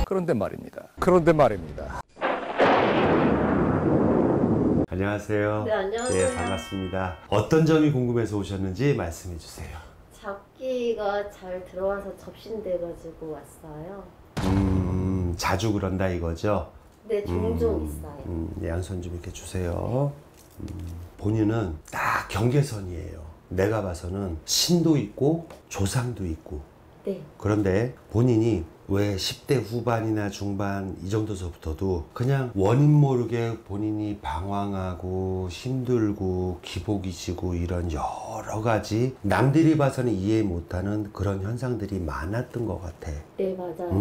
그런데 말입니다. 안녕하세요. 네, 안녕하세요. 예, 반갑습니다. 어떤 점이 궁금해서 오셨는지 말씀해 주세요. 잡기가 잘 들어와서 접신돼가지고 왔어요. 자주 그런다 이거죠? 네, 종종 있어요. 양손 좀 이렇게 주세요. 본인은 딱 경계선이에요. 내가 봐서는 신도 있고 조상도 있고. 네. 그런데 본인이 왜 10대 후반이나 중반 이 정도서부터도 그냥 원인 모르게 본인이 방황하고 힘들고 기복이 지고 이런 여러 가지 남들이 봐서는 이해 못하는 그런 현상들이 많았던 것 같아. 네, 맞아요.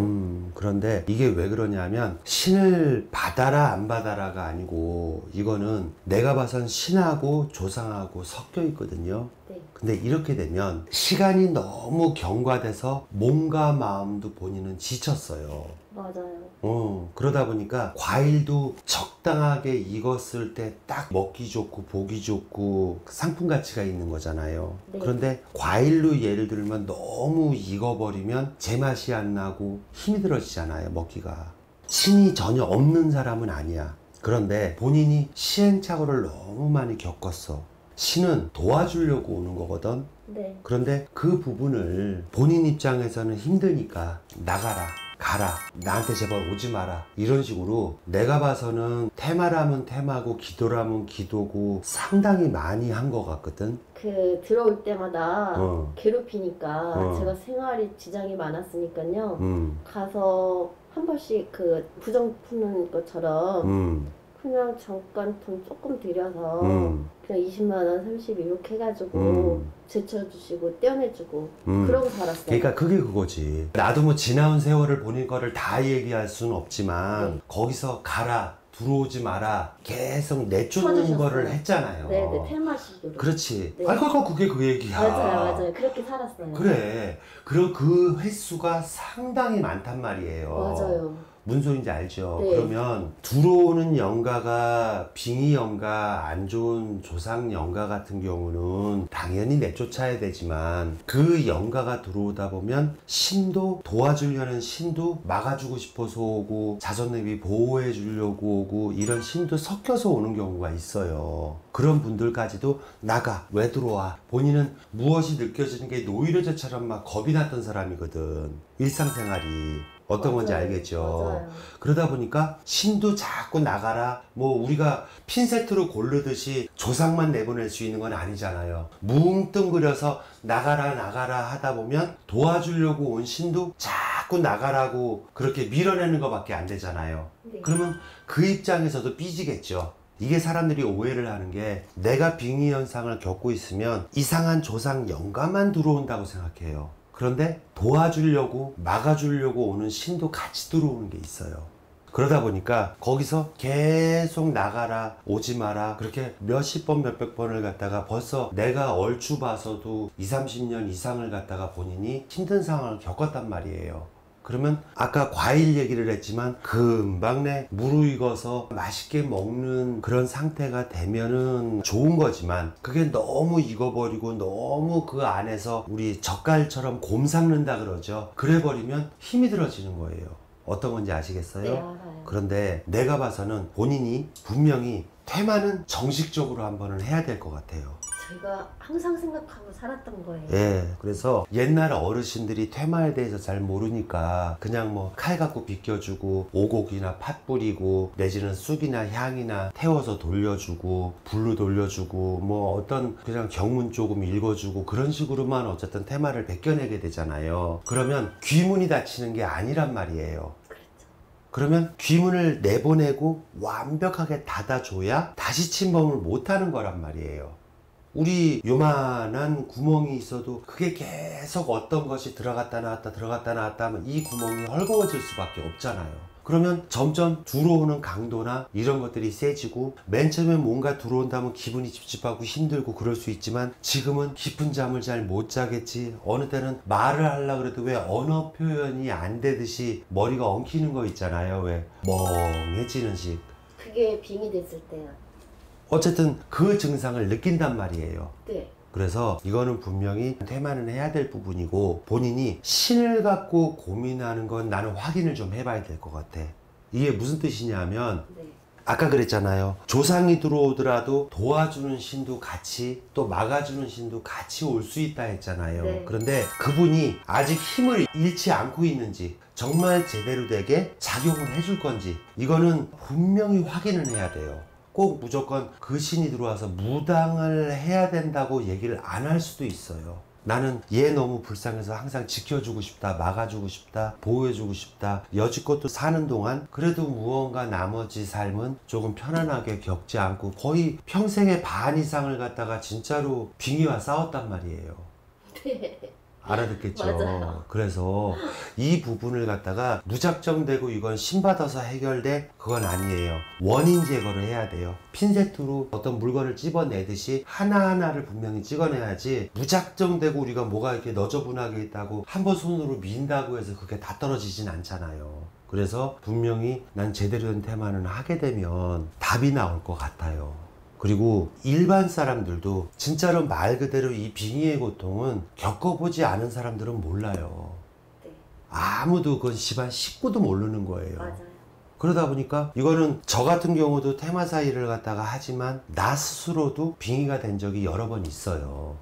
그런데 이게 왜 그러냐면 신을 받아라 안 받아라가 아니고 이거는 내가 봐선 신하고 조상하고 섞여 있거든요. 네. 근데 이렇게 되면 시간이 너무 경과돼서 몸과 마음도 본인은 지쳤어요. 맞아요. 그러다 보니까 과일도 적당하게 익었을 때 딱 먹기 좋고 보기 좋고 상품 가치가 있는 거잖아요. 네. 그런데 과일로 예를 들면 너무 익어버리면 제맛이 안 나고 힘이 들어지잖아요, 먹기가. 신이 전혀 없는 사람은 아니야. 그런데 본인이 시행착오를 너무 많이 겪었어. 신은 도와주려고 오는 거거든. 네. 그런데 그 부분을 본인 입장에서는 힘드니까 나가라, 가라, 나한테 제발 오지 마라 이런 식으로 내가 봐서는 테마라면 테마고 기도라면 기도고 상당히 많이 한 것 같거든. 들어올 때마다 어. 괴롭히니까 제가 생활이 지장이 많았으니까요. 가서 한 번씩 부정 푸는 것처럼 그냥 잠깐 돈 조금 들여서 그냥 20만 원, 30 이렇게 해가지고 제쳐주시고 떼어내주고 그러고 살았어요. 그러니까 그게 그거지. 나도 뭐 지나온 세월을 본인 거를 다 얘기할 수는 없지만 네. 거기서 가라, 들어오지 마라 계속 내쫓는 쳐주셨어요. 거를 했잖아요. 네네, 테마식으로. 그렇지. 네. 아이고 그게 그 얘기야. 맞아요. 그렇게 살았어요. 그래. 그리고 그 횟수가 상당히 많단 말이에요. 맞아요. 무슨 소리인지 알죠? 네. 그러면 들어오는 영가가 빙의 영가, 안 좋은 조상 영가 같은 경우는 당연히 내쫓아야 되지만 그 영가가 들어오다 보면 신도 도와주려는 신도 막아주고 싶어서 오고 자손내비 보호해 주려고 오고 이런 신도 섞여서 오는 경우가 있어요. 그런 분들까지도 나가, 왜 들어와? 본인은 무엇이 느껴지는 게 노이로제처럼 막 겁이 났던 사람이거든. 일상생활이. 어떤 건지 맞아요. 알겠죠. 맞아요. 그러다 보니까 신도 자꾸 나가라, 뭐 우리가 핀세트로 고르듯이 조상만 내보낼 수 있는 건 아니잖아요. 뭉뚱그려서 나가라 하다 보면 도와주려고 온 신도 자꾸 나가라고 그렇게 밀어내는 것밖에 안 되잖아요. 네. 그러면 그 입장에서도 삐지겠죠. 이게 사람들이 오해를 하는 게 내가 빙의 현상을 겪고 있으면 이상한 조상 영가만 들어온다고 생각해요. 그런데 도와주려고 막아주려고 오는 신도 같이 들어오는 게 있어요. 그러다 보니까 거기서 계속 나가라, 오지 마라 그렇게 몇십 번 몇백 번을 갖다가 벌써 내가 얼추 봐서도 20, 30년 이상을 갖다가 본인이 힘든 상황을 겪었단 말이에요. 그러면 아까 과일 얘기를 했지만 금방 내 무르익어서 맛있게 먹는 그런 상태가 되면은 좋은 거지만 그게 너무 익어버리고 너무 그 안에서 우리 젓갈처럼 곰 삭는다 그러죠. 그래 버리면 힘이 들어지는 거예요. 어떤 건지 아시겠어요? 네, 알아요. 그런데 내가 봐서는 본인이 분명히 테마는 정식적으로 한번은 해야 될 것 같아요. 제가 항상 생각하고 살았던 거예요. 예, 그래서 옛날 어르신들이 퇴마에 대해서 잘 모르니까 그냥 뭐 칼 갖고 비껴주고 오곡이나 팥 뿌리고 내지는 쑥이나 향이나 태워서 돌려주고 불로 돌려주고 뭐 어떤 그냥 경문 조금 읽어주고 그런 식으로만 어쨌든 퇴마를 벗겨내게 되잖아요. 그러면 귀문이 닫히는 게 아니란 말이에요. 그러면 귀문을 내보내고 완벽하게 닫아줘야 다시 침범을 못하는 거란 말이에요. 우리 요만한 구멍이 있어도 그게 계속 어떤 것이 들어갔다 나왔다 하면 이 구멍이 헐거워질 수밖에 없잖아요. 그러면 점점 들어오는 강도나 이런 것들이 세지고 맨 처음에 뭔가 들어온다면 기분이 찝찝하고 힘들고 그럴 수 있지만 지금은 깊은 잠을 잘 못 자겠지. 어느 때는 말을 하려고 그래도 왜 언어 표현이 안 되듯이 머리가 엉키는 거 있잖아요. 왜 멍해지는 식. 그게 빙이 됐을 때요. 어쨌든 그 증상을 느낀단 말이에요. 네. 그래서 이거는 분명히 퇴마는 해야 될 부분이고, 본인이 신을 갖고 고민하는 건 나는 확인을 좀 해봐야 될 것 같아. 이게 무슨 뜻이냐면, 네. 아까 그랬잖아요. 조상이 들어오더라도 도와주는 신도 같이, 또 막아주는 신도 같이 올 수 있다 했잖아요. 네. 그런데 그분이 아직 힘을 잃지 않고 있는지, 정말 제대로 되게 작용을 해줄 건지, 이거는 분명히 확인을 해야 돼요. 꼭 무조건 그 신이 들어와서 무당을 해야 된다고 얘기를 안 할 수도 있어요. 나는 얘 너무 불쌍해서 항상 지켜주고 싶다, 막아주고 싶다, 보호해주고 싶다. 여지껏 사는 동안 그래도 무언가 나머지 삶은 조금 편안하게 겪지 않고 거의 평생의 반 이상을 갖다가 진짜로 빙의와 싸웠단 말이에요. 네. 알아듣겠죠. 맞아요. 그래서 이 부분을 갖다가 무작정 되고 이건 신받아서 해결돼, 그건 아니에요. 원인 제거를 해야 돼요. 핀셋으로 어떤 물건을 찝어내듯이 하나하나를 분명히 찍어내야지, 무작정 되고 우리가 뭐가 이렇게 너저분하게 있다고 한 번 손으로 민다고 해서 그게 다 떨어지진 않잖아요. 그래서 분명히 난 제대로 된 테마는 하게 되면 답이 나올 것 같아요. 그리고 일반 사람들도 진짜로 말 그대로 이 빙의의 고통은 겪어보지 않은 사람들은 몰라요. 네. 아무도 그건 집안 식구도 모르는 거예요. 맞아요. 그러다 보니까 이거는 저 같은 경우도 테마사 일을 갖다가 하지만 나 스스로도 빙의가 된 적이 여러 번 있어요.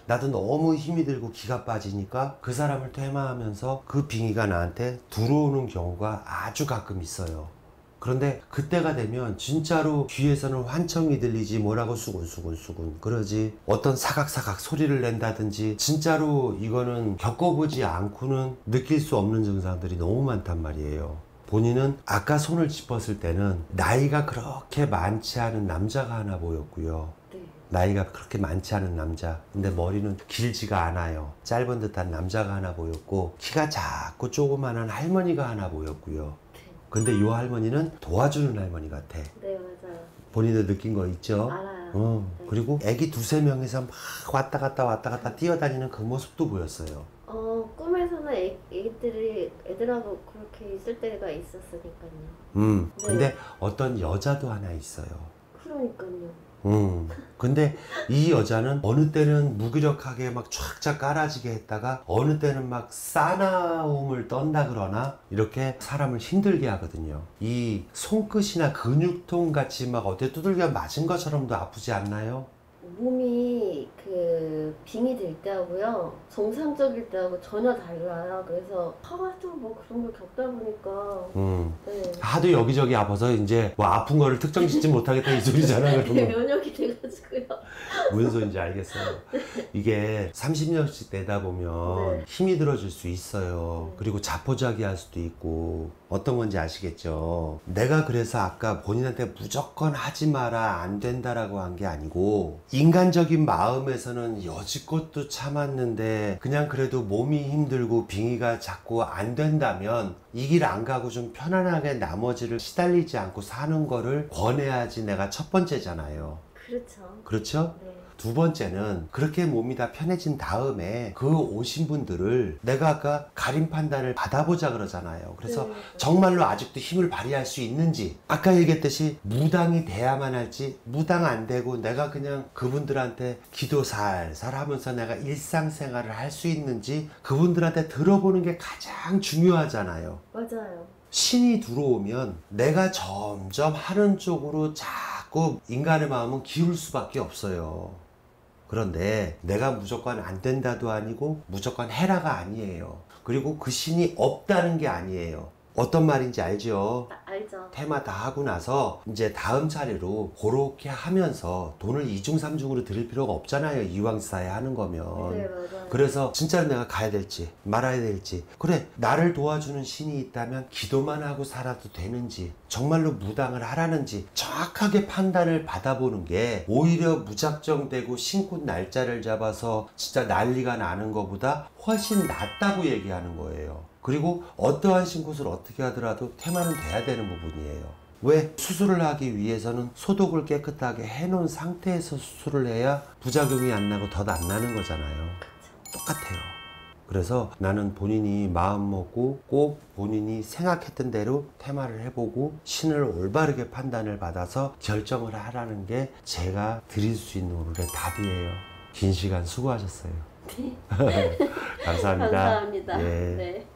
나도 너무 힘이 들고 기가 빠지니까 그 사람을 퇴마하면서 그 빙의가 나한테 들어오는 경우가 아주 가끔 있어요. 그런데 그때가 되면 진짜로 귀에서는 환청이 들리지 뭐라고 수군수군 그러지, 어떤 사각사각 소리를 낸다든지, 진짜로 이거는 겪어보지 않고는 느낄 수 없는 증상들이 너무 많단 말이에요. 본인은 아까 손을 짚었을 때는 나이가 그렇게 많지 않은 남자가 하나 보였고요. 네. 나이가 그렇게 많지 않은 남자, 근데 머리는 길지가 않아요. 짧은 듯한 남자가 하나 보였고, 키가 작고 조그만한 할머니가 하나 보였고요. 근데 이 할머니는 도와주는 할머니 같아. 네, 맞아요. 본인도 느낀 거 있죠? 알아요. 네. 그리고 애기 두세 명이서 막 왔다 갔다 뛰어다니는 그 모습도 보였어요. 꿈에서는 애들하고 그렇게 있을 때가 있었으니까요. 근데 네. 어떤 여자도 하나 있어요. 그러니까요. 근데 이 여자는 어느 때는 무기력하게 막 쫙쫙 깔아지게 했다가 어느 때는 막 싸나움을 떤다 그러나 이렇게 사람을 힘들게 하거든요. 이 손끝이나 근육통 같이 막 어때 두들겨 맞은 것처럼도 아프지 않나요? 몸이 그 빙이 될 때하고요, 정상적일 때하고 전혀 달라요. 그래서 하도 뭐 그런 걸 겪다 보니까 네. 하도 여기저기 아파서 이제 뭐 아픈 거를 특정 짓지 못하겠다 이 소리잖아. 네, 그러면 면역이 돼가지고요. 무슨 소리인지 알겠어요. 이게 30년씩 되다 보면 네. 힘이 들어질 수 있어요. 그리고 자포자기 할 수도 있고. 어떤 건지 아시겠죠? 내가 그래서 아까 본인한테 무조건 하지 마라, 안 된다라고 한 게 아니고, 인간적인 마음에서는 여지껏도 참았는데 그냥 그래도 몸이 힘들고 빙의가 자꾸 안 된다면 이 길 안 가고 좀 편안하게 나머지를 시달리지 않고 사는 거를 권해야지 내가 첫 번째잖아요. 그렇죠. 그렇죠? 네. 두 번째는 그렇게 몸이 다 편해진 다음에 그 오신 분들을 내가 아까 가림 판단을 받아보자 그러잖아요. 그래서 네. 정말로 아직도 힘을 발휘할 수 있는지, 아까 얘기했듯이 무당이 돼야만 할지, 무당 안 되고 내가 그냥 그분들한테 기도 살살 하면서 내가 일상생활을 할 수 있는지 그분들한테 들어보는 게 가장 중요하잖아요. 맞아요. 신이 들어오면 내가 점점 하는 쪽으로 자꾸 인간의 마음은 기울 수밖에 없어요. 그런데 내가 무조건 안 된다도 아니고 무조건 해라가 아니에요. 그리고 그 신이 없다는 게 아니에요. 어떤 말인지 알죠? 알죠. 테마 다 하고 나서 이제 다음 차례로 그렇게 하면서 돈을 이중삼중으로 드릴 필요가 없잖아요. 이왕사에 하는 거면. 네, 맞아요. 그래서 진짜로 내가 가야 될지 말아야 될지, 그래 나를 도와주는 신이 있다면 기도만 하고 살아도 되는지, 정말로 무당을 하라는지 정확하게 판단을 받아보는 게 오히려 무작정되고 신고 날짜를 잡아서 진짜 난리가 나는 것보다 훨씬 낫다고 얘기하는 거예요. 그리고 어떠한 신굿을 어떻게 하더라도 테마는 돼야 되는 부분이에요. 왜? 수술을 하기 위해서는 소독을 깨끗하게 해놓은 상태에서 수술을 해야 부작용이 안 나고 덧 안 나는 거잖아요. 똑같아요. 그래서 나는 본인이 마음 먹고 꼭 본인이 생각했던 대로 테마를 해보고 신을 올바르게 판단을 받아서 결정을 하라는 게 제가 드릴 수 있는 오늘의 답이에요. 긴 시간 수고하셨어요. 감사합니다. 감사합니다. 예. 네.